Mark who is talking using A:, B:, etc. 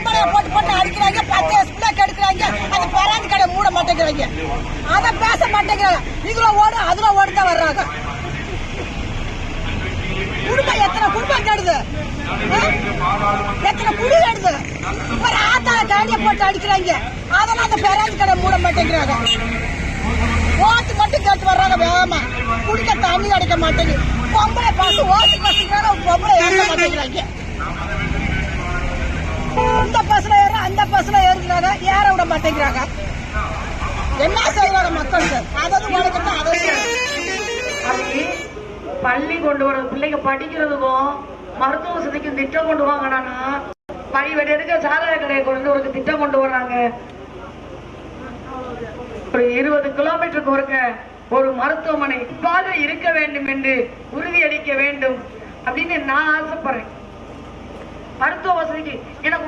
A: பொம்பளைய போட்டு போட்டு அடிக்கிறாங்க, 10 வயசுக்குள்ள கெடுக்கிறாங்க. அது பராந்து கடை மூட மாட்டேங்கிறாங்க, அதை பேச மாட்டேங்கிறாங்க. இதுல ஓடு அதுல ஓடுதான் வர்றாங்க. குடும்பம் எத்தனை குடும்பம் கெடுது, எத்தனை குடி கெடுது. ஒரு ஆத்தால காண்டிய போட்டு அடிக்கிறாங்க, அதெல்லாம் அந்த பராந்து கடை மூட மாட்டேங்கிறாங்க. ஓட்டு மட்டும் கேட்டு வர்றாங்க வேகமா. குடிக்க தண்ணி கிடைக்க மாட்டேங்குது. பொம்பளை பாசு ஓட்டு பசங்க பொம்பளை ஏற்க மாட்டேங்கிறாங்க. இந்த பஸ்ல ஏற அந்த பஸ்ல ஏறுகிறாங்க, ஏற விட மாட்டேங்கிறாங்க. என்ன செய்யறாங்க மக்களுக்கு? அதாவது உனக்கு அதை
B: பள்ளி கொண்டு வர பிள்ளைங்க படிக்கிறதுக்கும் மருத்துவ வசதிக்கும் திட்டம் கொண்டு வாங்கன்னா பைவெடி இருக்க சாராய கடையை கொண்டு ஒரு திட்டம் கொண்டு வர்றாங்க. ஒரு 20 கிலோமீட்டருக்கு ஒருக்க ஒரு மருத்துவமனை இவ்வாறு இருக்க வேண்டும் என்று உறுதியளிக்க வேண்டும் அப்படின்னு நான் ஆசைப்படுறேன். மருத்துவ வசதிக்கு எனக்கு